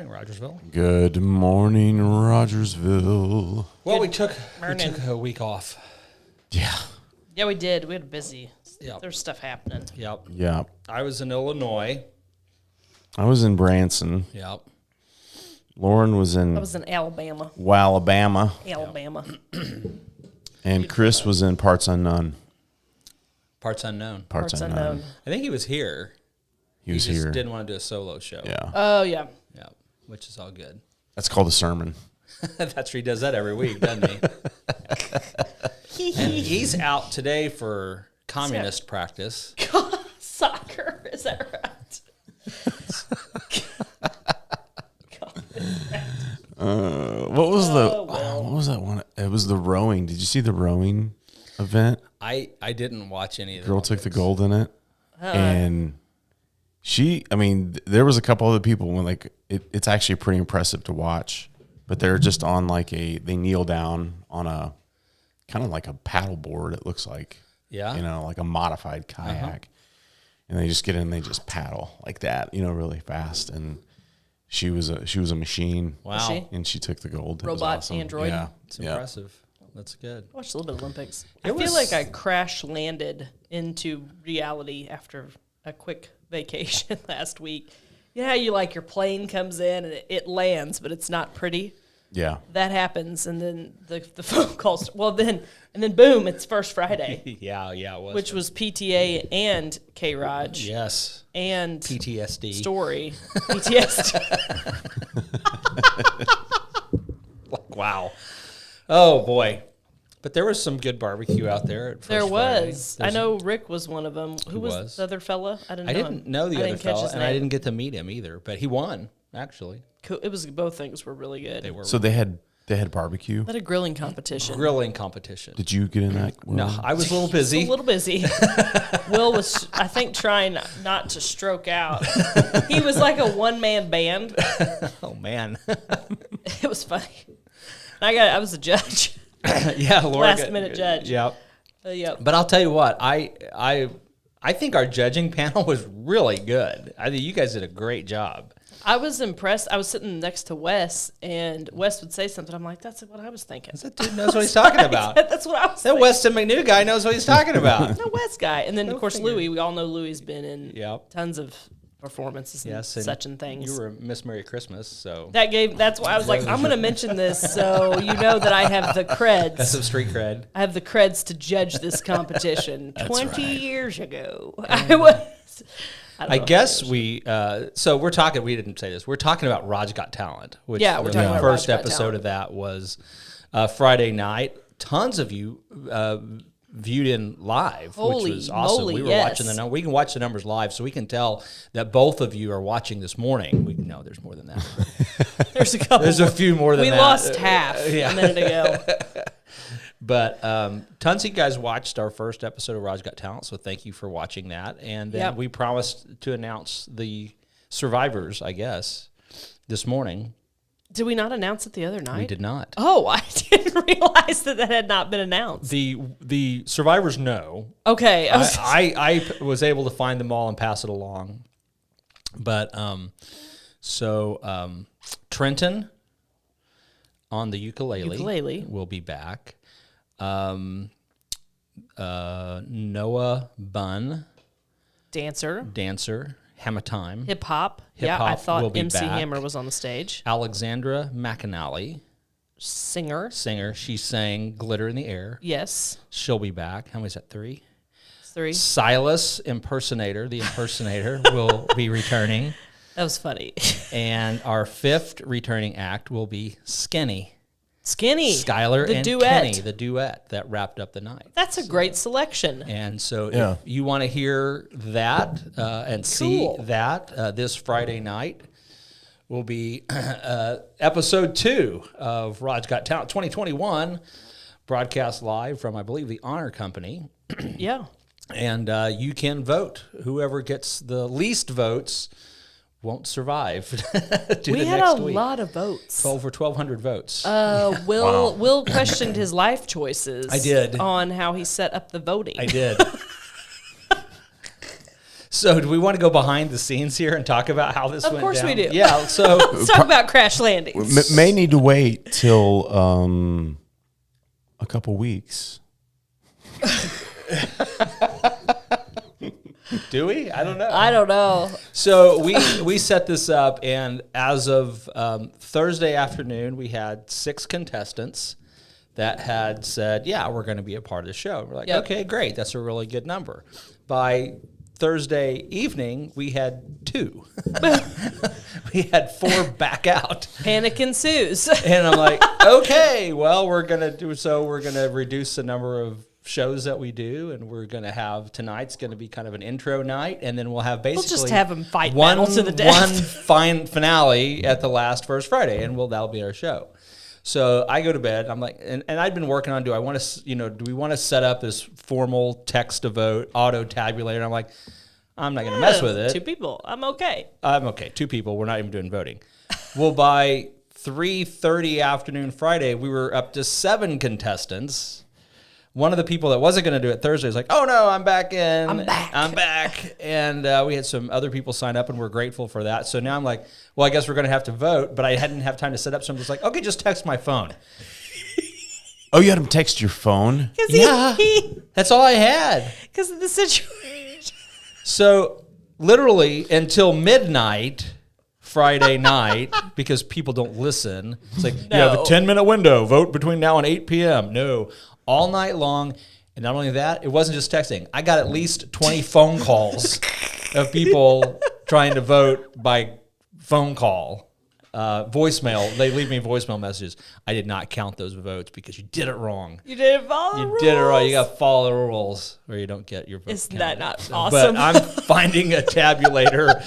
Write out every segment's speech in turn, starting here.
morning, Rogersville. Good morning, Rogersville. Well, we took a week off. Yeah. Yeah, we did. We had busy. Yep. There's stuff happening. Yep. Yeah. I was in Illinois. I was in Branson. Yep. Lauren was in I was in Alabama. Alabama. Alabama. And Chris was in Parts Unknown. Parts unknown. Parts Unknown. I think he was here. He was just here. Didn't want to do a solo show. Yeah. Oh, yeah. Yeah. Which is all good. That's called a sermon. That's he does that every week, doesn't he? And he's out today for communist practice. Soccer. Is that right? What was what was that one? It was the rowing. Did you see the rowing event? I didn't watch any of the Girl took the gold in it. And there was a couple other people when it's actually pretty impressive to watch, but they're just on they kneel down on a kind of like a paddle board. It looks like, like a modified kayak, and they just get in and they just paddle like that, really fast. And she was a machine. Wow. Was she? And she took the gold. It was Robot awesome. android. Yeah. It's impressive. That's good. I watched a little bit of Olympics. I It feel was- like I crash landed into reality after a quick vacation last week. You know how your plane comes in and it lands, but it's not pretty? Yeah. That happens, and then the phone calls. And then boom, it's First Friday, Yeah, it was. which was PTA and K-ROG Yes. and PTSD. story. PTSD. Wow. Oh, boy. But there was some good barbecue out there at First There Friday. was. I know Rick was one of them. Who was was. the other fella? I didn't know. I didn't know the I other didn't catch fella, his and I name. didn't get to meet him either. But he won, actually. Cool. It was both things were really good. They were So they had barbecue. They had a grilling competition. grilling competition. Did you get in that? No, Will? I was a little A busy. little busy. Will was, I think, trying not to stroke out. He was like a one-man band. Oh, man. It was funny. I was a judge. Yeah, Laura. Last-minute judge. Yep. Yep. But I'll tell you what, I think our judging panel was really good. I think you guys did a great job. I was impressed. I was sitting next to Wes, and Wes would say something. I'm like, that's what I was thinking. That dude knows what he's talking about. That's what I was That thinking. Weston McNew guy knows what he's talking about. No, Wes guy. And then, of course, finger. Louis. We all know Louis has been in Yep. tons of performances and such and things. You were Miss Merry Christmas, so That's why I was like, I'm going to mention this so you know that I have the creds. that's some street cred. I have the creds to judge this competition. 20 right. years ago, I was. I guess so we're talking, we didn't say this, we're talking about Raj Got Talent, which Yeah, we're the talking about first Raj Got episode Talent. of that was Friday night. Tons of you viewed in live, Holy which was awesome. moly, We were yes. watching the number. We can watch the numbers live, so we can tell that both of you are watching this morning. We know there's more than that. There's a couple. There's a few more than we that. lost half yeah. a minute ago. But tons of you guys watched our first episode of Raj Got Talent, so thank you for watching that. And then Yep. we promised to announce the survivors, I guess, this morning. Did we not announce it the other night? We did not. Oh, I didn't realize that had not been announced. The survivors know. Okay. I was able to find them all and pass it along. But Trenton on the ukulele will be back. Noah Bunn, dancer, Hammer Time. Hip hop. Hip-hop Yeah, I will thought be MC back. Hammer was on the stage. Alexandra McAnally, Singer. singer. She sang Glitter in the Air. Yes. She'll be back. How many is that? 3? 3. Silas the impersonator, will be returning. That was funny. And our 5th returning act will be Skinny. Skinny. Skylar the and duet. Kenny, the duet that wrapped up the night. That's a great selection. And so Yeah. if you want to hear that and see Cool. that this Friday night will be episode 2 of Raj Got Talent 2021, broadcast live from, I believe, the Honor Company. Yeah. And you can vote. Whoever gets the least votes won't survive to We the had next a week. lot of votes. Over 1,200 votes. Will questioned his life choices. I did. On how he set up the voting. I did. So do we want to go behind the scenes here and talk about how this went down? Of course we do. Yeah, so let's talk about crash landings. May need to wait till a couple weeks. do we? I don't know. I don't know. So we set this up, and as of Thursday afternoon, we had 6 contestants that had said, yeah, we're going to be a part of the show. We're like, okay, great. That's a really good number. By Thursday evening, we had 2. We had 4 back out. Panic ensues. And I'm like, okay, well, we're going to reduce the number of shows that we do, and we're going to have, tonight's going to be kind of an intro night, and then we'll have basically we'll just have them fight battle to the death. One fine finale at the last first Friday, and that'll be our show. So I go to bed. I'm like, and I'd been working on, do we want to set up this formal text to vote auto tabulator? I'm like, I'm not going to mess with it. 2 people. I'm okay. 2 people. We're not even doing voting. Well, by 3:30 afternoon Friday, we were up to 7 contestants. One of the people that wasn't going to do it Thursday was like, oh, no, I'm back in. I'm back. And we had some other people sign up, and we're grateful for that. So now I'm like, well, I guess we're going to have to vote. But I hadn't have time to set up. So I'm just like, okay, just text my phone. Oh, you had him text your phone? Yeah. That's all I had. Because of the situation. So literally until midnight Friday night, because people don't listen. It's like, you have a 10-minute window. Vote between now and 8 p.m. No. All night long. And not only that, it wasn't just texting. I got at least 20 phone calls of people trying to vote by phone call. Voicemail. They leave me voicemail messages. I did not count those votes because you did it wrong. You didn't follow the rules. You did it wrong. You got to follow the rules or you don't get your vote Isn't counted. that not awesome? But I'm finding a tabulator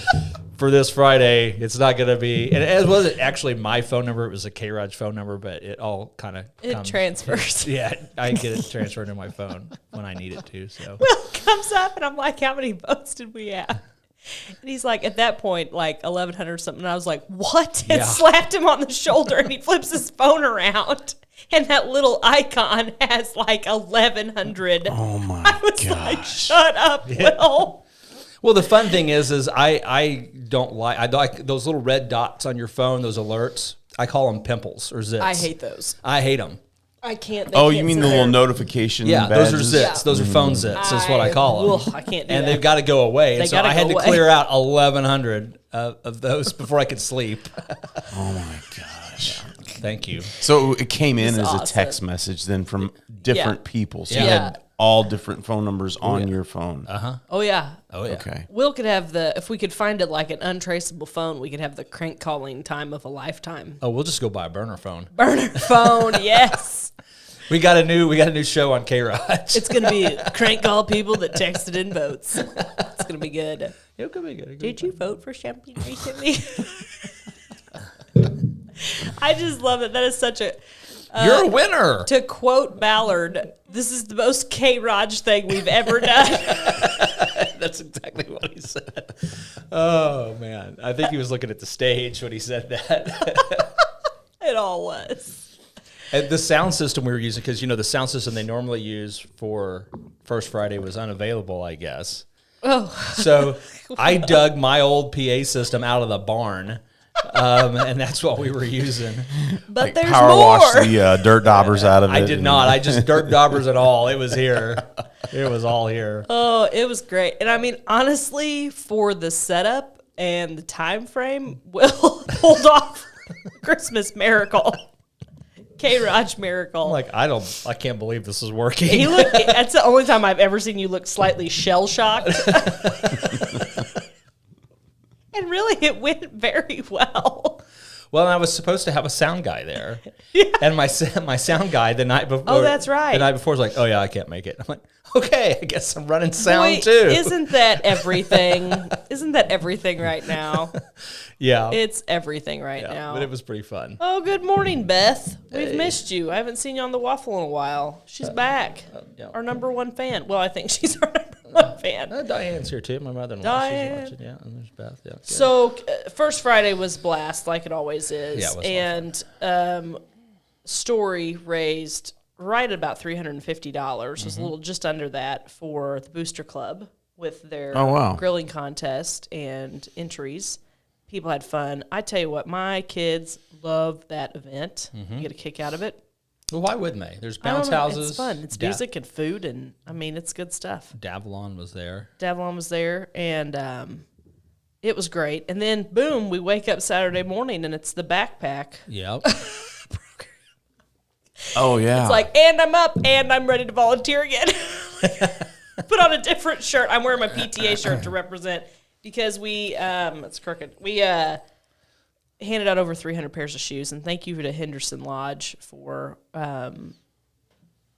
for this Friday. It's not going to be, and it wasn't actually my phone number. It was a K-ROG phone number, but it all kind of transfers. Yeah, I get it transferred to my phone when I need it to. So Will comes up and I'm like, how many votes did we have? And he's like, at that point, like 1,100 or something. And I was like, what? And slapped him on the shoulder, and he flips his phone around, and that little icon has like 1,100. Oh my I was like, shut up, Will. Well, the fun thing is I don't like those little red dots on your phone, those alerts. I call them pimples or zits. I hate those. I hate them. I can't. Oh, you mean the little notification? Yeah, badges? those are zits. Yeah. Those are phone zits. That's what I call them. I can't do and that. they've got to go away. And so I had to away. clear out 1,100 of those before I could sleep. Oh my gosh. Thank you. So it came in as awesome. a text message then from different people. So you Yeah. had all different phone numbers on your phone. Oh yeah. Oh yeah. Okay. Will could have if we could find it like an untraceable phone, we could have the crank calling time of a lifetime. Oh, we'll just go buy a burner phone. Burner phone, yes. We got a new show on K-ROG. It's gonna be crank call people that texted in votes. It's gonna be good. It could be good. Did you vote for Champagne recently? I just love it. That is such a. You're a winner. To quote Ballard, this is the most K-ROG thing we've ever done. That's exactly what he said. Oh man, I think he was looking at the stage when he said that. It all was. And the sound system we were using, because the sound system they normally use for First Friday was unavailable, I guess. Oh. So I dug my old PA system out of the barn, and that's what we were using. But like there's power more. wash the dirt daubers out of it. I did not. I just dirt daubers it all. It was here. It was all here. Oh, it was great. And I mean, honestly, for the setup and the time frame, Will pulled off Christmas miracle. K-ROG miracle. I'm like, I can't believe this is working. That's the only time I've ever seen you look slightly shell-shocked. And really, it went very well. Well, I was supposed to have a sound guy there. Yeah. And my sound guy the night before. Oh, that's right. The night before was like, oh, yeah, I can't make it. I'm like, okay, I guess I'm running sound too. Isn't that everything? Isn't that everything right now? Yeah. It's everything right now. But it was pretty fun. Oh, good morning, Beth. We've missed you. I haven't seen you on the Waffle in a while. She's back. Yeah. Our number one fan. Well, I think she's our number one fan. Diane's here too. My mother-in-law. Diane. She's watching. Yeah, and there's Beth. Yeah. Good. So, First Friday was blast, like it always is. Yeah, it was and Story raised right at about $350. It was a little just under that for the Booster Club. with their wow. grilling contest and entries. People had fun. I tell you what, my kids love that event. You get a kick out of it. Well, why wouldn't they? There's bounce houses. It's fun. It's music and food, and I mean, it's good stuff. Davalon was there. And it was great. And then, boom, we wake up Saturday morning, and it's the backpack. Yep. Oh, yeah. It's like, and I'm up, and I'm ready to volunteer again. Put on a different shirt. I'm wearing my PTA shirt to represent, because it's crooked. We handed out over 300 pairs of shoes, and thank you to Henderson Lodge for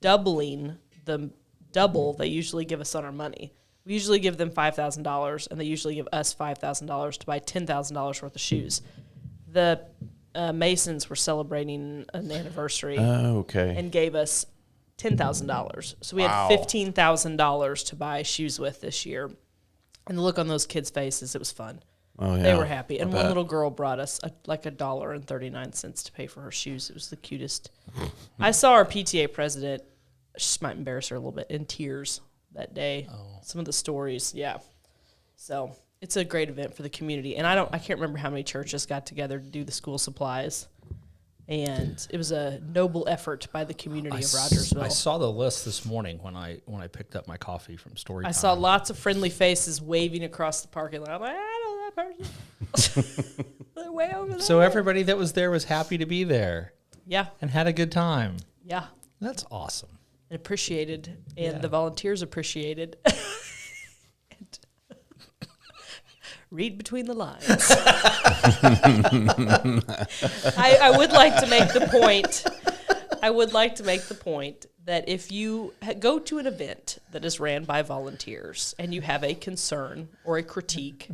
doubling the double they usually give us on our money. We usually give them $5,000, and they usually give us $5,000 to buy $10,000 worth of shoes. The Masons were celebrating an anniversary and gave us $10,000. So we had $15,000 to buy shoes with this year. And the look on those kids' faces, it was fun. Oh, yeah. They were happy. And one little girl brought us $1.39 to pay for her shoes. It was the cutest. I saw our PTA president, just might embarrass her a little bit, in tears that day. Some of the stories, yeah. So it's a great event for the community. And I can't remember how many churches got together to do the school supplies. And it was a noble effort by the community of Rogersville. I saw the list this morning when I picked up my coffee from Storytime. I saw lots of friendly faces waving across the parking lot. I'm like, I know that person. They're way over there. So everybody that was there was happy to be there. Yeah. And had a good time. Yeah. That's awesome. And appreciated. And the volunteers appreciated. Read between the lines. I would like to make the point that if you go to an event that is ran by volunteers and you have a concern or a critique,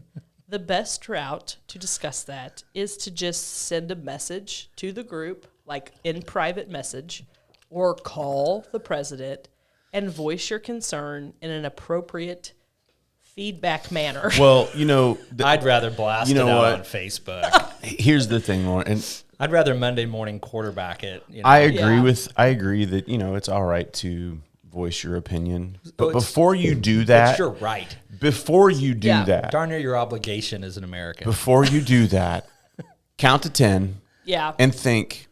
the best route to discuss that is to just send a message to the group, like in private message, or call the president and voice your concern in an appropriate feedback manner. Well, I'd rather blast it out on Facebook. Here's the thing, Lauren, and I'd rather Monday morning quarterback it. I agree that it's all right to voice your opinion, but before you do that, it's your right. Before you do that, darn near your obligation as an American. Before you do that, count to 10. And think,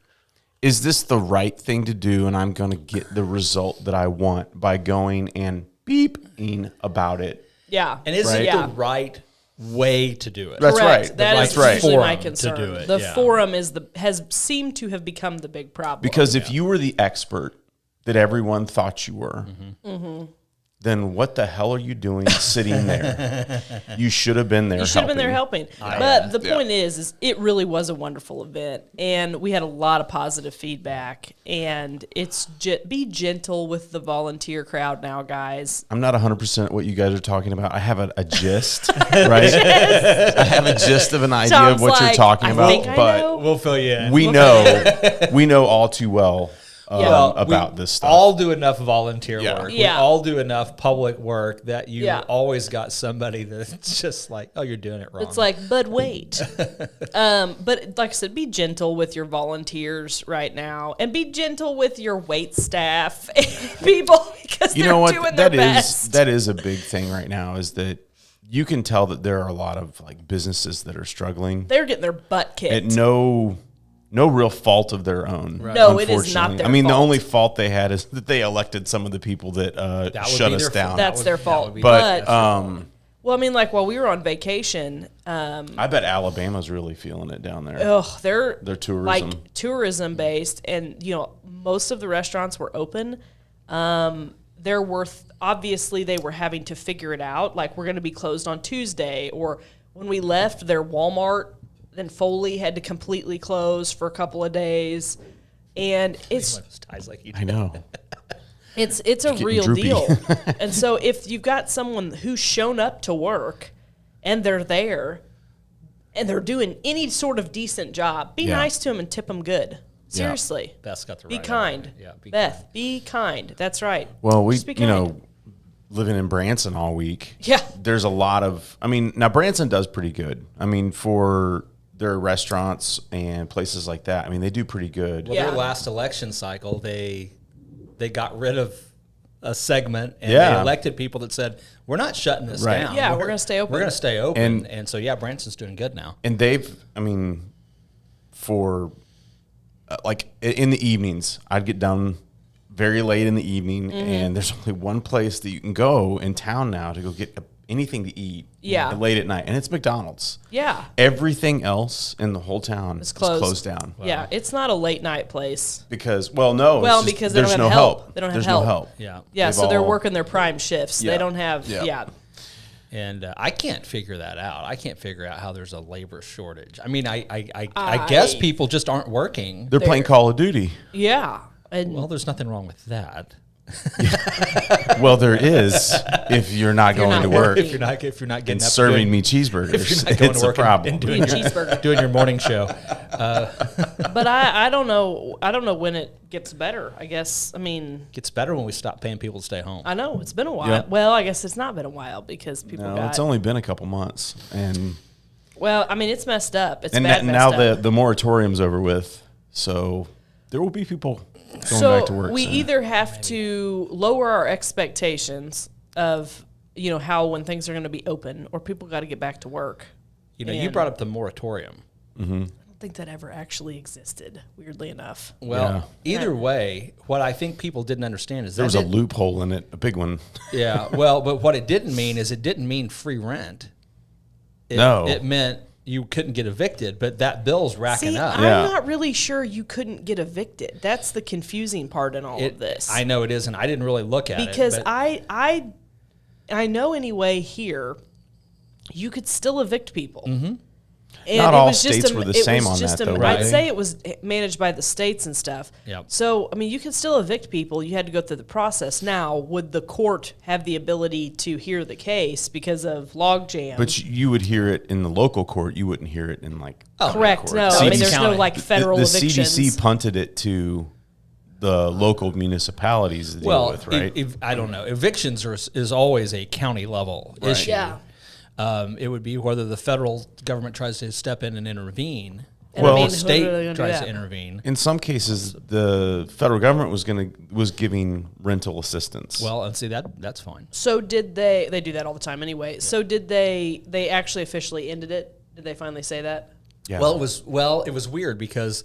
is this the right thing to do? And I'm going to get the result that I want by going and beeping about it. Yeah. And is it the right way to do it? That's Correct. right. That is usually my concern. To do it. The forum has seemed to have become the big problem. Because if you were the expert that everyone thought you were, then what the hell are you doing sitting there? You should have been there. You should have been there helping. But the point is it really was a wonderful event, and we had a lot of positive feedback. And it's be gentle with the volunteer crowd now, guys. I'm not 100% what you guys are talking about. I have a gist, right? I have a gist of an idea Tom's of what you're talking about, but we'll fill you in. We know all too well. About this stuff. All do enough volunteer work. Yeah. We all do enough public work that you always got somebody that's just like, oh, you're doing it wrong. It's like, but wait. But like I said, be gentle with your volunteers right now, and be gentle with your wait staff and people, because they're doing their best. That is a big thing right now, is that you can tell that there are a lot of like businesses that are struggling. They're getting their butt kicked. At no real fault of their own. Right. No, it is not their fault. The only fault they had is that they elected some of the people that shut us down. That's their fault. But well, I mean, like while we were on vacation, I bet Alabama's really feeling it down there. Oh, they're tourism, like tourism based, and most of the restaurants were open. Obviously they were having to figure it out. Like, we're going to be closed on Tuesday, or when we left, their Walmart then Foley had to completely close for a couple of days, and I know. It's a real deal. And so if you've got someone who's shown up to work and they're there and they're doing any sort of decent job, be nice to them and tip them good. Seriously. Yeah. Beth's got the right. Be kind. Yeah, Beth, be kind. That's right. Well, living in Branson all week. Yeah. There's a lot of, now Branson does pretty good. For their restaurants and places like that, they do pretty good. Well, their last election cycle, they got rid of a segment, and they elected people that said, we're not shutting this down. Yeah, we're going to stay open. We're going to stay open. And so, Branson's doing good now. And for like in the evenings, I'd get done very late in the evening, and there's only one place that you can go in town now to go get anything to eat late at night, and it's McDonald's. Yeah. Everything else in the whole town is closed down. Wow. Yeah, it's not a late night place. Because, because they don't have help. They don't have help. No help. Yeah. Yeah, so they're working their prime shifts. They don't have, And I can't figure that out. I can't figure out how there's a labor shortage. I mean, I guess people just aren't working. They're playing Call of Duty. Yeah. Well, there's nothing wrong with that. Well, there is if you're not going to work. If you're not getting and serving me cheeseburgers, it's a problem. And doing your morning show. But I don't know. I don't know when it gets better. I guess. I mean, gets better when we stop paying people to stay home. I know it's been a while. Yep. Well, I guess it's not been a while because people. No, it's only been a couple months, and. Well, I mean, it's messed up. It's now the moratorium's over with, so there will be people. Going back to work we either have to lower our expectations of, how when things are going to be open, or people got to get back to work. You brought up the moratorium. Mm-hmm. I don't think that ever actually existed, weirdly enough. Well, either way, what I think people didn't understand is there was a loophole in it, a big one. Yeah, well, but what it didn't mean free rent. It meant you couldn't get evicted, but that bill's racking up. I'm not really sure you couldn't get evicted. That's the confusing part in all of this. I know it is, and I didn't really look at it. Because I know anyway here, you could still evict people. Mm-hmm. And not all states were the same on that, though, right? I'd say it was managed by the states and stuff. Yep. So, I mean, you could still evict people. You had to go through the process. Now, would the court have the ability to hear the case because of logjam? But you would hear it in the local court. You wouldn't hear it in, correct. court. No, I mean, there's no, federal evictions. The CDC punted it to the local municipalities to deal with, right? I don't know. Evictions is always a county-level issue. Yeah. It would be whether the federal government tries to step in and intervene, or the state tries to intervene. In some cases, the federal government was giving rental assistance. Well, and see that's fine. So did they do that all the time anyway? Yeah. So did they actually officially ended it? Did they finally say that? Yeah. Well, it was weird because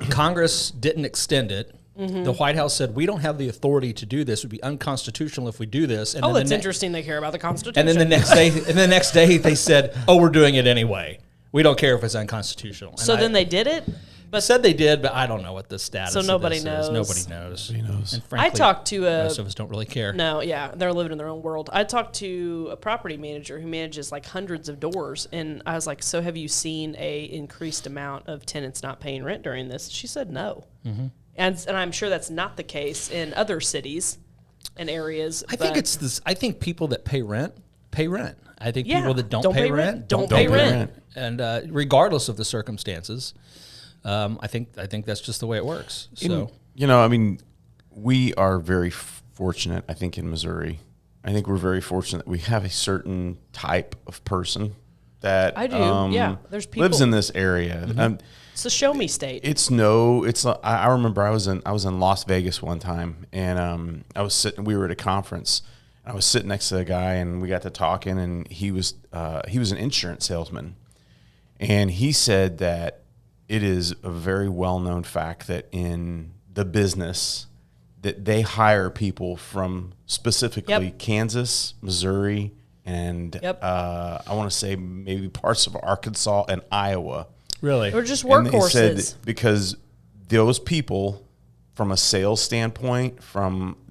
Congress didn't extend it. Mm-hmm. The White House said, we don't have the authority to do this. It would be unconstitutional if we do this. And that's interesting. They care about the Constitution. And then the next day they said, we're doing it anyway. We don't care if it's unconstitutional. And so then they did it? But said they did, but I don't know what the status so nobody of knows. Is. Nobody knows. Nobody knows. And frankly, I talked to most of us don't really care. No, yeah. They're living in their own world. I talked to a property manager who manages hundreds of doors, and I was like, so have you seen a increased amount of tenants not paying rent during this? She said no. Mm-hmm. And I'm sure that's not the case in other cities and areas. I think it's this. I think people that pay rent pay rent. I think people that don't pay rent don't pay pay rent. And regardless of the circumstances, I think that's just the way it works. So I mean, we are very fortunate. I think in Missouri, I think we're very fortunate that we have a certain type of person that I do. There's people lives in this area. Mm-hmm. It's a show me state. I remember I was in Las Vegas one time, and we were at a conference. I was sitting next to a guy, and we got to talking, and he was an insurance salesman, and he said that it is a very well-known fact that in the business that they hire people from specifically Kansas, Missouri, and I want to say maybe parts of Arkansas and Iowa. Really? Or just workhorses. They said because those people, from a sales standpoint,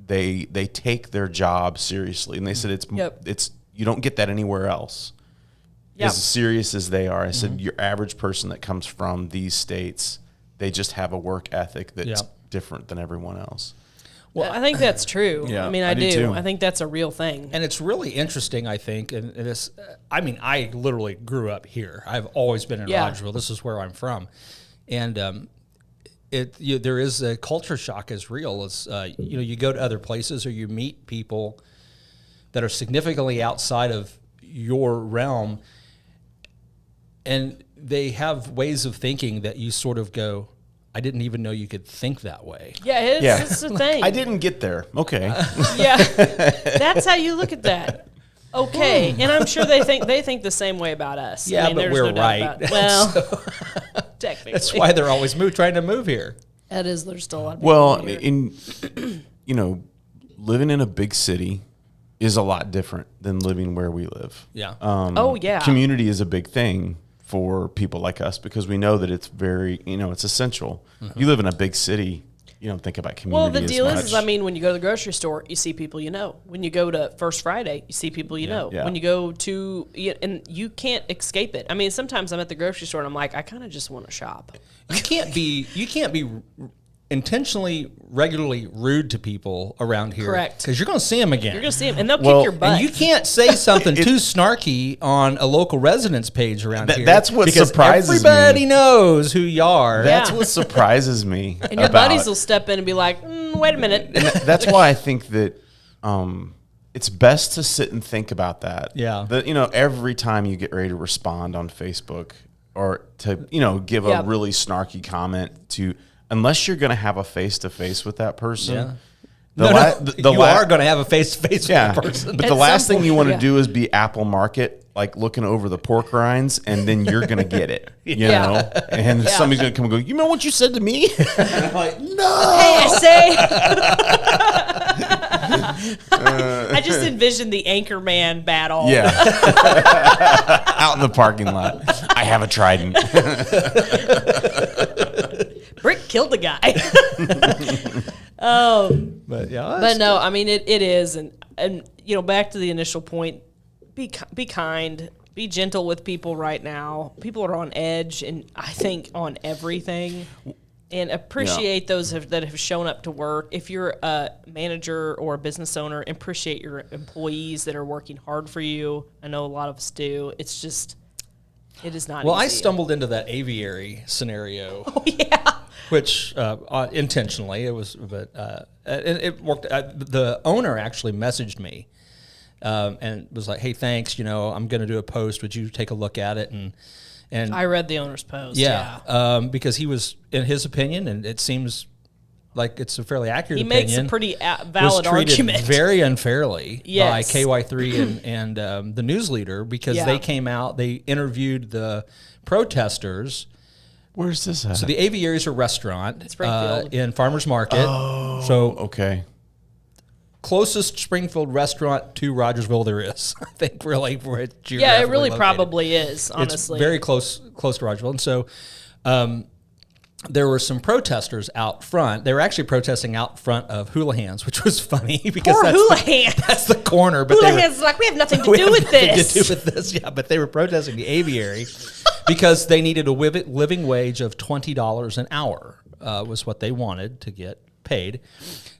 they take their job seriously, and they said it's you don't get that anywhere else. Yep. As serious as they are, I said your average person that comes from these states, they just have a work ethic that's different than everyone else. Well, I think that's true. Yeah, I mean, I do. Too. I think that's a real thing. And it's really interesting, I think. And this, I mean, I literally grew up here. I've always been in Rogersville. This is where I'm from. And there is a culture shock as real as, you go to other places or you meet people that are significantly outside of your realm, and they have ways of thinking that you sort of go, I didn't even know you could think that way. Yeah, it's a thing. I didn't get there. Okay. Yeah, that's how you look at that. Okay, and I'm sure they think the same way about us. Yeah, but we're right. Well, technically, that's why they're always trying to move here. That is, there's still a lot of people in living in a big city is a lot different than living where we live. Yeah. Community is a big thing for people like us because we know that it's very, it's essential. Mm-hmm. You live in a big city, you don't think about community. Well, the deal is, when you go to the grocery store, you see people you know. When you go to First Friday, you see people you know. Yeah. When you go to, and you can't escape it. I mean, sometimes I'm at the grocery store and I'm like, I kind of just want to shop. You can't be intentionally, regularly rude to people around here. Correct. Because you're going to see them again. You're going to see them, and they'll kick your butt. And you can't say something too snarky on a local residence page around here. That's what surprises me. Everybody knows who you are. That's what surprises me. And your buddies will step in and be like, wait a minute. And that's why I think that it's best to sit and think about that. Yeah. That, every time you get ready to respond on Facebook or to, give a really snarky comment to... Unless you're going to have a face-to-face with that person. Yeah. You are going to have a face-to-face with that person. But the last thing you want to do is be Apple Market, like looking over the pork rinds, and then you're going to get it, you know? And somebody's going to come and go, you know what you said to me? And I'm like, no. Hey, I say. I just envisioned the Anchorman battle. Yeah. Out in the parking lot. I have a trident. Brick killed the guy. But no, I mean it is, and back to the initial point. Be kind, be gentle with people right now. People are on edge, and I think on everything. And appreciate those that have shown up to work. If you're a manager or a business owner, appreciate your employees that are working hard for you. I know a lot of us do. It's just, it is not. Well, easy. I stumbled into that aviary scenario. Oh yeah. Which intentionally it was, but it worked. The owner actually messaged me and was like, "Hey, thanks. I'm going to do a post. Would you take a look at it?" And I read the owner's post. Because he was, in his opinion, and it seems like it's a fairly accurate opinion. He makes a pretty valid argument. Very unfairly by KY3 and the news leader because they came out, they interviewed the protesters. Where's this at? So the Aviary is a restaurant Springfield. in Farmers Market. Oh, so okay. Closest Springfield restaurant to Rogersville there is, I think, really, where it's geographically Yeah, it really located. probably is, honestly. It's very close to Rogersville. And so there were some protesters out front. They were actually protesting out front of Houlihan's, which was funny because that's the corner. But Houlihan's like, we have nothing to do with this. Yeah, but they were protesting the Aviary because they needed a living wage of $20 an hour was what they wanted to get paid.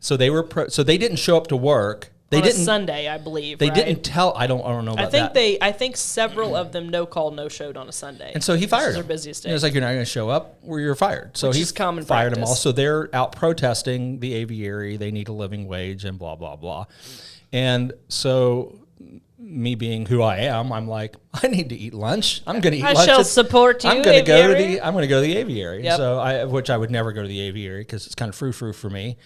So they were so they didn't show up to work. They didn't Sunday, I believe. They didn't tell. I don't know about that. I think several of them no showed on a Sunday. And so he fired them. Their busiest day. It was like, you're not going to show up, or you're fired. So he fired them all. So they're out protesting the Aviary. They need a living wage and blah blah blah. And so, me being who I am, I'm like, I need to eat lunch. I'm going to eat lunch. I shall support you. I'm going to go to the Aviary. Yep. So which I would never go to the Aviary because it's kind of frou-frou for me.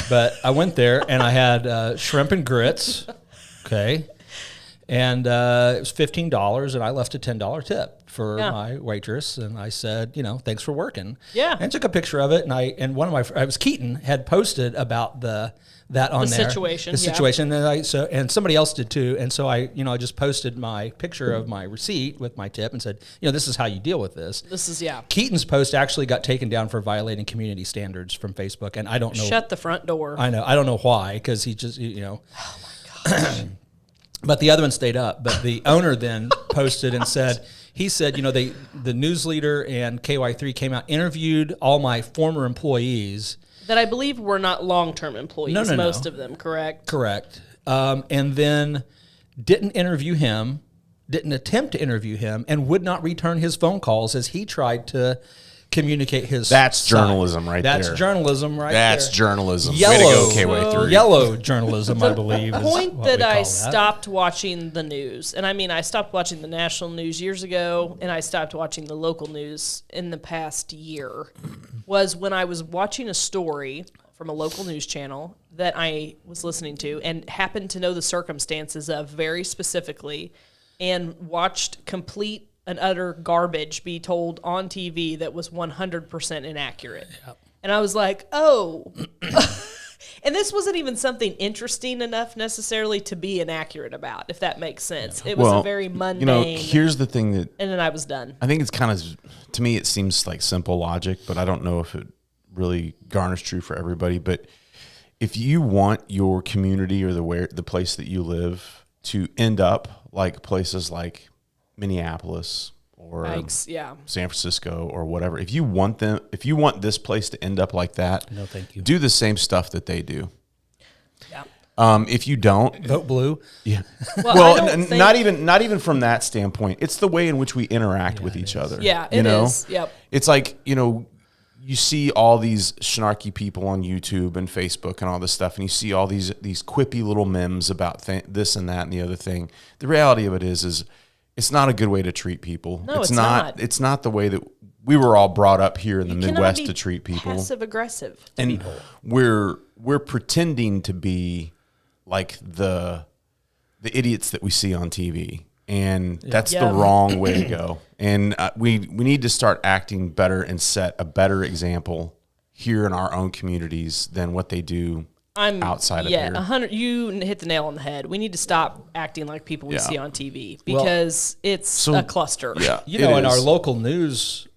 But I went there and I had shrimp and grits. Okay. And it was $15, and I left a $10 tip for my waitress, and I said, thanks for working. Yeah. And took a picture of it, and one of my friends, Keaton, had posted about that on there. The situation, and somebody else did too, and so I just posted my picture of my receipt with my tip and said, this is how you deal with this. Keaton's post actually got taken down for violating community standards from Facebook, and I don't know. Shut the front door. I know. I don't know why, because he just Oh my gosh. But the other one stayed up. But the owner then posted and said, the news leader and KY3 came out, interviewed all my former employees. That I believe were not long-term employees, most of them, correct? Correct. And then didn't attempt to interview him, and would not return his phone calls as he tried to communicate his That's side. journalism right there. That's journalism right That's there. journalism. Yellow, Way to go, KY3. Yellow journalism, I believe. The is point what that we call I stopped watching the news, and I mean, I stopped watching the national news years ago, and I stopped watching the local news in the past year, was when I was watching a story from a local news channel that I was listening to and happened to know the circumstances of very specifically, and watched complete and utter garbage be told on TV that was 100% inaccurate. Yep. And I was like, oh. And this wasn't even something interesting enough necessarily to be inaccurate about, if that makes sense. Yeah. It was a very mundane. Here's the thing that... And then I was done. I think it's kind of... To me, it seems like simple logic, but I don't know if it really garners true for everybody. But if you want your community or the place that you live to end up like places like Minneapolis or San Francisco or whatever, if you want this place to end up like that, no, thank you. Do the same stuff that they do. Yeah. If you don't, vote blue. Yeah. Well, not even from that standpoint. It's the way in which we interact with each other. Yeah, it is. Yep. It's like, you see all these snarky people on YouTube and Facebook and all this stuff, and you see all these quippy little memes about this and that and the other thing. The reality of it is it's not a good way to treat people. No, it's not. It's not the way that we were all brought up here in the Midwest to treat people. Passive aggressive to and people. We're pretending to be like the idiots that we see on TV. And that's the wrong way to go. And we need to start acting better and set a better example here in our own communities than what they do outside of here. 100. You hit the nail on the head. We need to stop acting like people we see on TV because it's a cluster. Yeah, in our local news,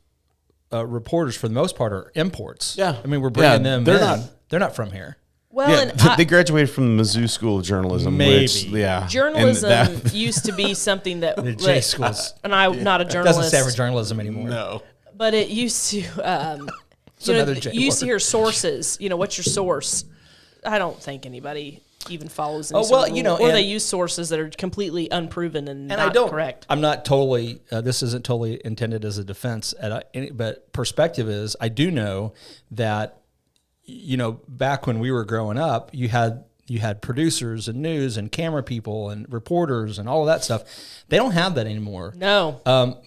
reporters for the most part are imports. Yeah, I mean we're bringing them. They're not from here. Well, they graduated from the Mizzou School of Journalism. Maybe. Journalism used to be something that the J schools. And I'm not a journalist. Doesn't stand for journalism anymore. No, but it used to. You used to hear sources. What's your source? I don't think anybody even follows. Or they use sources that are completely unproven and not correct. I'm not totally. This isn't totally intended as a defense, but perspective is. I do know that. Back when we were growing up, you had producers and news and camera people and reporters and all of that stuff. They don't have that anymore. No.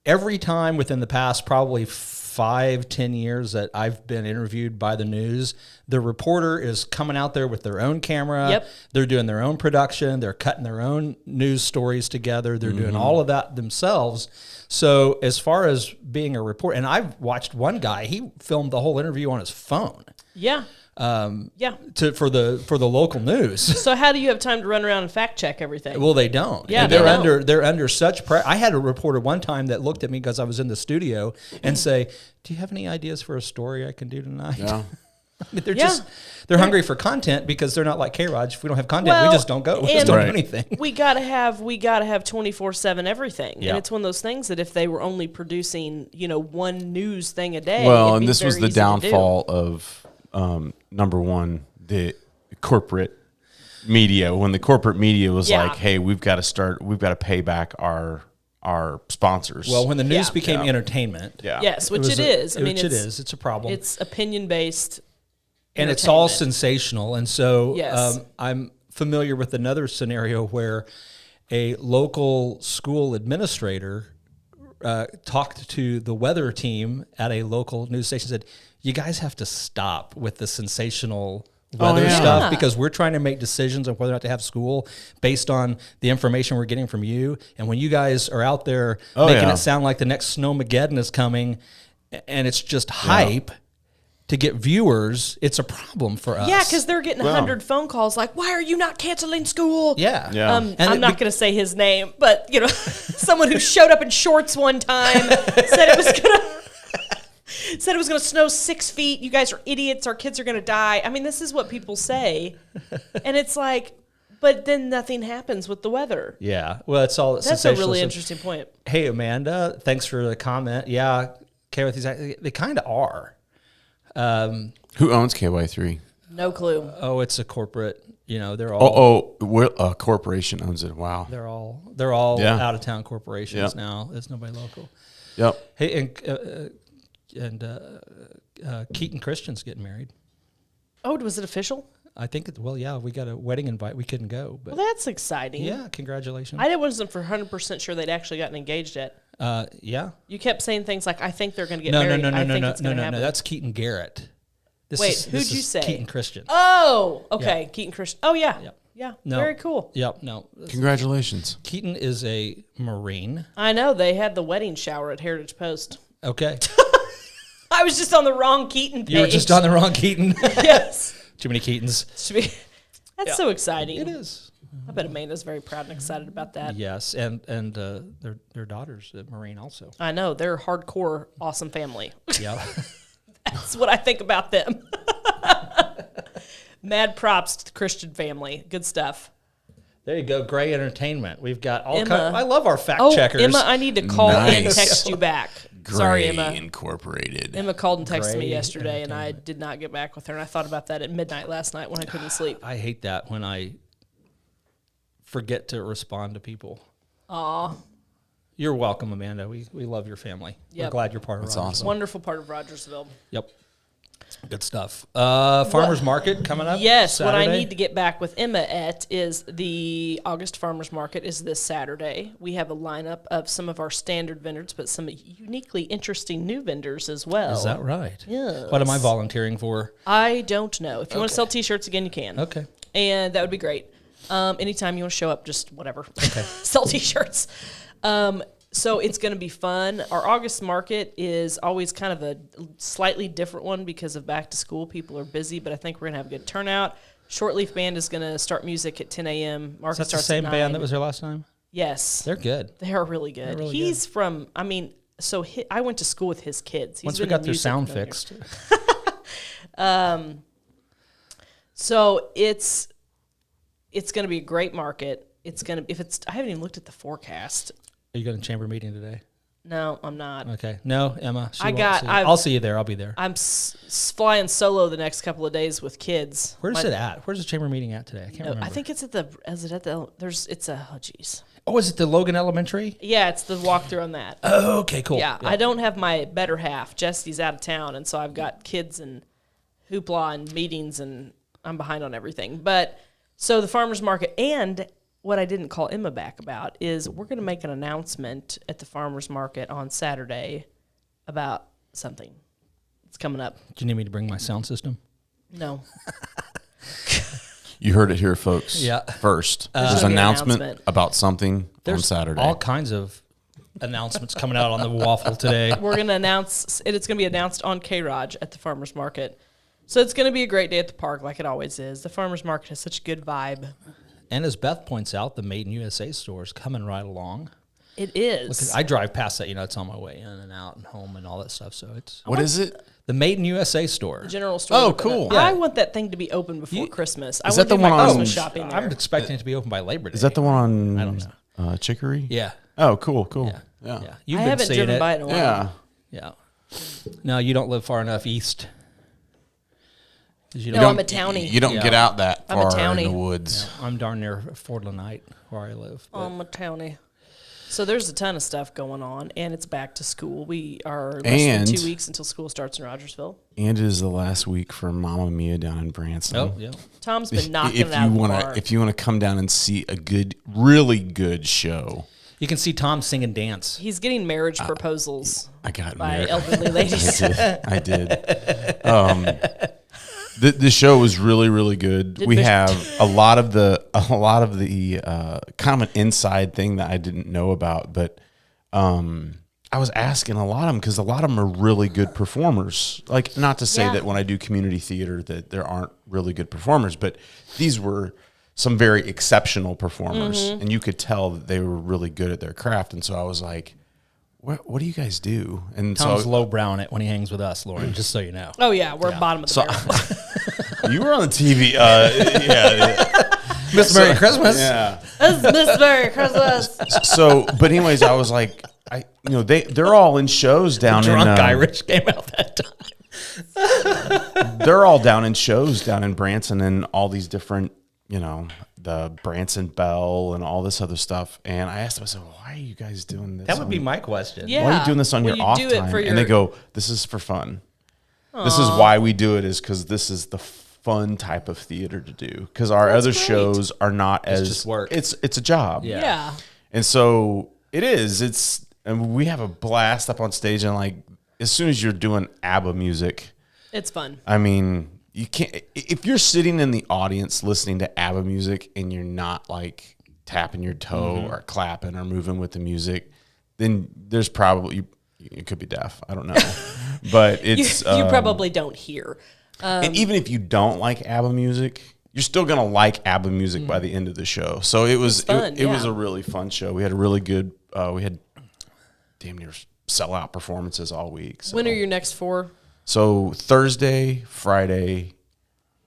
Every time within the past probably 5-10 years that I've been interviewed by the news, the reporter is coming out there with their own camera. Yep. They're doing their own production. They're cutting their own news stories together. They're doing all of that themselves. So as far as being a reporter, and I've watched one guy, he filmed the whole interview on his phone. Yeah. For the local news. So how do you have time to run around and fact check everything? Well, they don't. Yeah, they're under such pressure. I had a reporter one time that looked at me because I was in the studio and say, "Do you have any ideas for a story I can do tonight?" Yeah. I mean, they're hungry for content because they're not like K-ROG. If we don't have content, we just don't go. We just don't do anything. We gotta have 24/7 everything. Yeah. And it's one of those things that if they were only producing, one news thing a day. Well, and this was the downfall of number one, the corporate media. When the corporate media was like, "Hey, we've got to pay back our sponsors." Well, when the news became entertainment, yes, which it is. It's a problem. It's opinion based. And it's all sensational. And so I'm familiar with another scenario where a local school administrator talked to the weather team at a local news station and said, "You guys have to stop with the sensational weather stuff because we're trying to make decisions on whether or not to have school based on the information we're getting from you. And when you guys are out there making it sound like the next Snowmageddon is coming and it's just hype, to get viewers, it's a problem for us." Yeah, because they're getting 100 phone calls like, "Why are you not canceling school?" Yeah. I'm not going to say his name, but someone who showed up in shorts one time said it was going to snow 6 feet. You guys are idiots. Our kids are going to die. I mean, this is what people say, and it's like, but then nothing happens with the weather. Yeah, well, it's all. That's a really interesting point. Hey, Amanda, thanks for the comment. Yeah, KY3, they kind of are. Who owns KY3? No clue. Oh, it's a corporate. They're all. A corporation owns it. Wow. They're all out of town corporations now. There's nobody local. Yep. Hey, and Keaton Christian's getting married. Oh, was it official? I think we got a wedding invite. We couldn't go, but well, that's exciting. Yeah, congratulations. I wasn't for 100% sure they'd actually gotten engaged yet. Yeah. You kept saying things like, "I think they're going to get married." No. That's Keaton Garrett. Who'd you say? Keaton Christian. Oh, okay, yeah. Keaton Christian. Oh yeah, yeah, no. Very cool. Yep, no. Congratulations. Keaton is a Marine. I know they had the wedding shower at Heritage Post. Okay. I was just on the wrong Keaton page. You were just on the wrong Keaton. Yes. Too many Keatons. That's so exciting. It is. I bet Amanda's very proud and excited about that. Yes, and their daughter's a Marine also. I know. They're a hardcore, awesome family. Yeah. That's what I think about them. Mad props to the Christian family. Good stuff. There you go. Gray Entertainment. We've got all Emma. kinds. I love our fact checkers. Emma, I need to call and text you back. Gray Sorry, Emma. Incorporated. Emma called and texted me yesterday, and I did not get back with her. And I thought about that at midnight last night when I couldn't sleep. I hate that when I forget to respond to people. Aw. You're welcome, Amanda. We love your family. Yep. We're glad you're part of Rogersville. Awesome. Wonderful part of Rogersville. Yep. Good stuff. Farmers Market coming up. Yes, Saturday. what I need to get back with Emma at is the August Farmers Market is this Saturday. We have a lineup of some of our standard vendors, but some uniquely interesting new vendors as well. Is that right? Yes. What am I volunteering for? I don't know. If you want to sell T-shirts again, you can. Okay. And that would be great. Anytime you want to show up, just whatever. Okay. Sell T-shirts. So it's going to be fun. Our August market is always kind of a slightly different one because of back to school. People are busy, but I think we're going to have a good turnout. Shortleaf Band is going to start music at 10 a.m. Market Is that the starts same at 9. band that was there last time? Yes. They're good. They are really good. He's from, I mean, so I went to school with his kids. He's Once we got their sound fixed. So it's going to be a great market. It's going to, I haven't even looked at the forecast. Are you going to chamber meeting today? No, I'm not. Okay. No, Emma. I'll see you there. I'll be there. I'm flying solo the next couple of days with kids. Where's it at? Where's the chamber meeting at today? I can't remember. I think it's at the, oh geez. Oh, is it the Logan Elementary? Yeah, it's the walkthrough on that. Oh, okay, cool. Yeah, I don't have my better half. Jesse's out of town, and so I've got kids and hoopla and meetings, and I'm behind on everything. But, so the farmer's market, and what I didn't call Emma back about is we're going to make an announcement at the farmer's market on Saturday about something. It's coming up. Do you need me to bring my sound system? No. You heard it here, folks. Yeah. First, there's an announcement about something on Saturday. All kinds of announcements coming out on the Waffle today. We're going to announce it. It's going to be announced on K-ROG at the farmer's market. So it's going to be a great day at the park like it always is. The farmer's market has such a good vibe. And as Beth points out, the Made in USA store is coming right along. It is. I drive past that, it's on my way in and out and home and all that stuff. So it's what is it? The Made in USA store. The general store. Oh, cool. Yeah. I want that thing to be open before Christmas. Is that the one on Christmas shopping there. I'm expecting it to be open by Labor Day. Is that the one on I don't know. Chicory? Yeah. Oh, cool. Yeah. I haven't driven by it in a while. Yeah. No, you don't live far enough east. I'm a townie. You don't get out that I'm a far in townie. the woods. Yeah, I'm darn near Fort Lanite, where I live. I'm a townie. So there's a ton of stuff going on, and it's back to school. We are less than 2 weeks until school starts in Rogersville. And it is the last week for Mamma Mia down in Branson. Oh, yeah. Tom's been knocking it out of the park. If you want to come down and see a really good show. You can see Tom sing and dance. He's getting marriage proposals I got by married. elderly ladies. I did. The show was really, really good. We have a lot of the kind of an inside thing that I didn't know about, but I was asking a lot of them because a lot of them are really good performers. Like, not to say that when I do community theater that there aren't really good performers, but these were some very exceptional performers, and you could tell that they were really good at their craft. And so I was like, what do you guys do? And Tom's lowbrowing it when he hangs with us, Lauren, just so you know. Oh, yeah, we're bottom of the barrel. You were on the TV. Miss Merry Christmas. Yeah. Miss Merry Christmas. So, but anyways, I was like, they're all in shows down in Drunk Irish came out that time. They're all down in shows down in Branson and all these different, the Branson Bell and all this other stuff. And I asked them, I said, why are you guys doing this? That would be my question. Yeah. Why are you doing this on your off time? And they go, this is for fun. Aww. This is why we do it, is because this is the fun type of theater to do. Because our other shows are not as just work. It's a job. Yeah. And so it is. And we have a blast up on stage, and like as soon as you're doing ABBA music, it's fun. I mean, you can't, if you're sitting in the audience listening to ABBA music and you're not like tapping your toe or clapping or moving with the music, then there's probably, you could be deaf. I don't know. But it's... You probably don't hear. And even if you don't like ABBA music, you're still going to like ABBA music by the end of the show. So it was fun, it was a really fun show. We had a really good, we had damn near sellout performances all week. So. When are your next 4? So Thursday, Friday,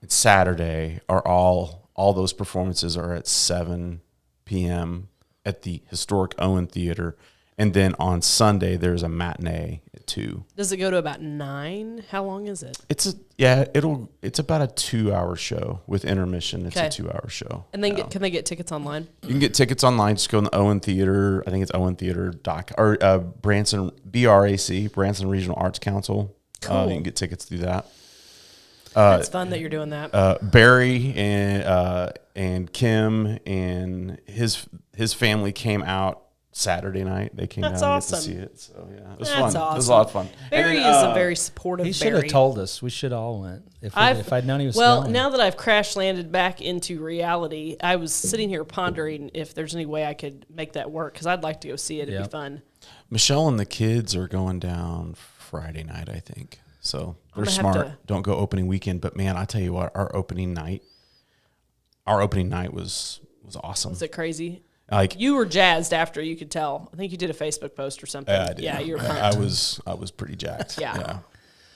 and Saturday are all those performances are at 7 p.m. at the historic Owen Theater. And then on Sunday, there's a matinee at 2. Does it go to about 9? How long is it? It's about a 2-hour show with intermission. It's a 2-hour show. And then can they get tickets online? You can get tickets online. Just go in the Owen Theater. I think it's owentheater.com or Branson, BRAC, Branson Regional Arts Council. Cool. You can get tickets through that. That's fun that you're doing that. Barry and Kim and his family came out Saturday night. They came That's down awesome. to get to see it. So yeah, it was That's fun. Awesome. It was a lot of fun. Barry is a very supportive. He should have told us. We should all went if I'd known he was. Well, going. now that I've crash landed back into reality, I was sitting here pondering if there's any way I could make that work, because I'd like to go see it. It'd be fun. Michelle and the kids are going down Friday night, I think. So they're smart. Don't go opening weekend. But man, I tell you what, our opening night was awesome. Was it crazy? Like, you were jazzed after, you could tell. I think you did a Facebook post or something. Yeah, I did. Yeah, you were pumped. I was pretty jacked. Yeah.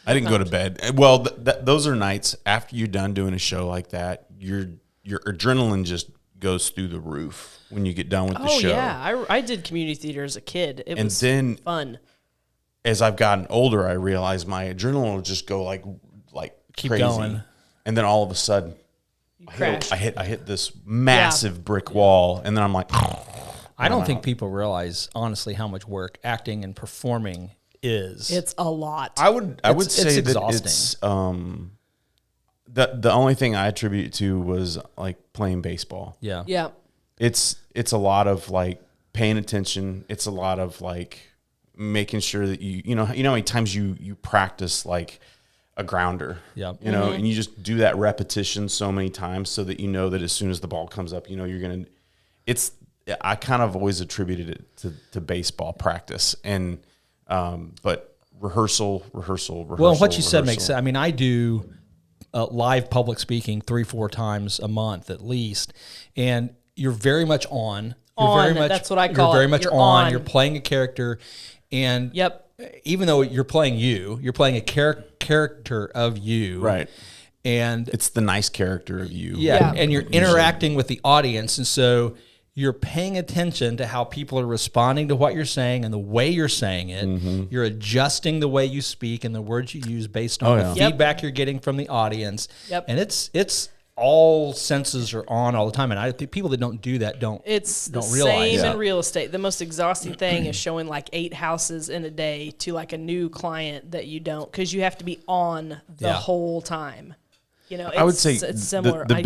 I didn't go to bed. Well, those are nights after you're done doing a show like that, your adrenaline just goes through the roof when you get done with the show. Oh yeah, I did community theater as a kid. It was fun. As I've gotten older, I realized my adrenaline will just go like keep crazy. Going, and then all of a sudden, I hit this massive brick wall, and then I'm like, I don't think people realize honestly how much work acting and performing is. It's a lot. I would say that it's the only thing I attribute it to was like playing baseball. Yeah. Yeah. It's a lot of like paying attention. It's a lot of like making sure that you know how many times you practice like a grounder. Yeah. You know, and you just do that repetition so many times so that you know that as soon as the ball comes up, you know you're gonna. I kind of always attributed it to baseball practice and but rehearsal. Well, what you said makes sense. I mean, I do live public speaking 3-4 times a month at least, and you're very much on. That's what I call it. You're very much on. You're playing a character, and even though you're playing you're playing a character of you, right? And it's the nice character of you, and you're interacting with the audience, and so you're paying attention to how people are responding to what you're saying and the way you're saying it. Mm-hmm. You're adjusting the way you speak and the words you use based on the feedback you're getting from the audience. Yep. And it's all senses are on all the time. And I think people that don't do that don't realize. Same in real estate. The most exhausting thing is showing like 8 houses in a day to like a new client that you don't, because you have to be on the whole time. You know, I would say it's similar. The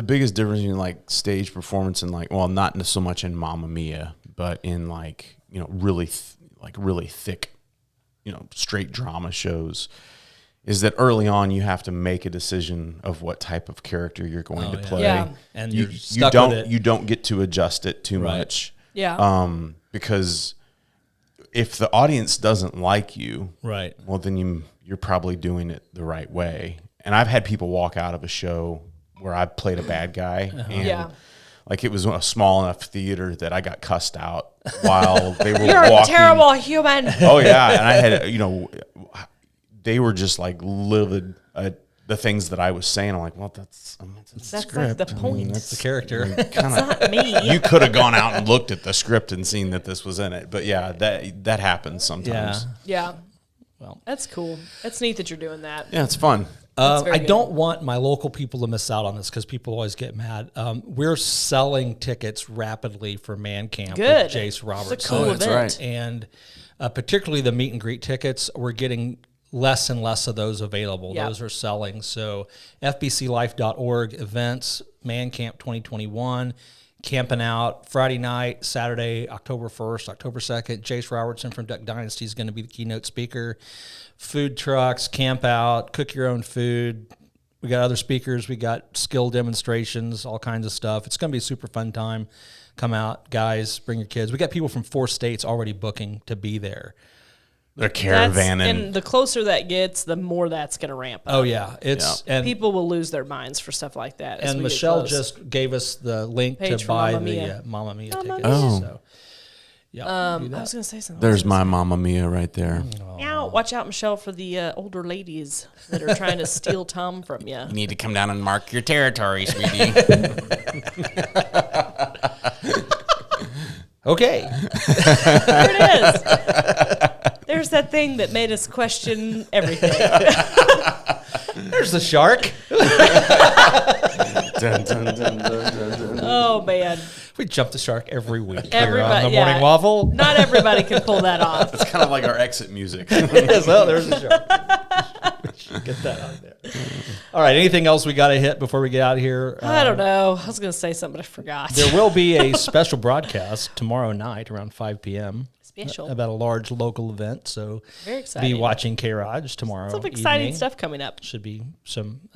biggest difference in like stage performance and like, well, not so much in Mamma Mia, but in like, you know, really thick, you know, straight drama shows, is that early on you have to make a decision of what type of character you're going to play. Yeah. And you don't get to adjust it too much. Yeah. Because if the audience doesn't like you, right, well then you're probably doing it the right way. And I've had people walk out of a show where I played a bad guy, and like it was a small enough theater that I got cussed out while they were You're walking. You're a terrible human. Oh yeah, and I had, you know, they were just like livid at the things that I was saying. I'm like, well, that's the script. Like the point. I mean, that's the character. That's not me. You could have gone out and looked at the script and seen that this was in it. But yeah, that happens sometimes. Yeah. Well, that's cool. That's neat that you're doing that. Yeah, it's fun. I don't want my local people to miss out on this because people always get mad. We're selling tickets rapidly for Man Camp with Jace Roberts. It's a cool event. Right. And particularly the meet and greet tickets, we're getting less and less of those available. Yep. Those are selling. So fbclife.org events, Man Camp 2021, camping out Friday night, Saturday, October 1st, October 2nd. Jace Robertson from Duck Dynasty is going to be the keynote speaker. Food trucks, camp out, cook your own food. We got other speakers. We got skill demonstrations, all kinds of stuff. It's going to be a super fun time. Come out, guys, bring your kids. We got people from 4 states already booking to be there. They're caravanning. And the closer that gets, the more that's going to ramp up. Oh, yeah. And people will lose their minds for stuff like that. And Michelle just gave us the link to buy the Mamma Mia tickets. Oh. So, yeah, I was going to say something. There's my Mamma Mia right there. Meow. Watch out, Michelle, for the older ladies that are trying to steal Tom from you. You need to come down and mark your territory, sweetie. Okay. There it is. There's that thing that made us question everything. There's the shark. Dun, dun, dun, dun, dun, dun. Oh, man. We jump the shark every week. Everybody, on the Morning Waffle. Not everybody can pull that off. It's kind of like our exit music. Yes, well, there's the shark. We should get that out there. All right, anything else we got to hit before we get out of here? I don't know. I was going to say something, but I forgot. There will be a special broadcast tomorrow night around 5 p.m. Special. About a large local event. So very exciting. Be watching K-ROG tomorrow. Some exciting evening. Stuff coming up. Should be some.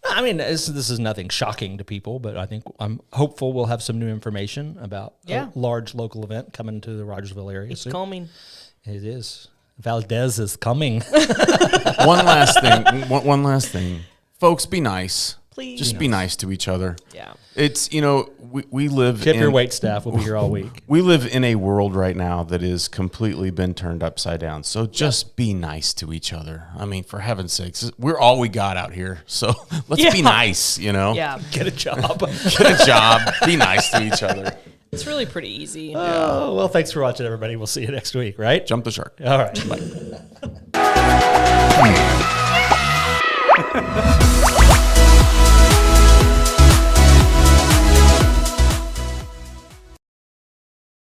I mean, this is nothing shocking to people, but I think I'm hopeful we'll have some new information about a large local event coming to the Rogersville area. It's coming. It is. Valdez is coming. One last thing. Folks, be nice. Please. Just be nice to each other. Yeah. It's, we live Tip your wait staff. We'll be here all week. We live in a world right now that is completely been turned upside down. So just be nice to each other. I mean, for heaven's sakes, we're all we got out here. So let's be nice, Yeah. Get a job. Get a job. Be nice to each other. It's really pretty easy. Oh, well, thanks for watching, everybody. We'll see you next week, right? Jump the shark. All right. Bye.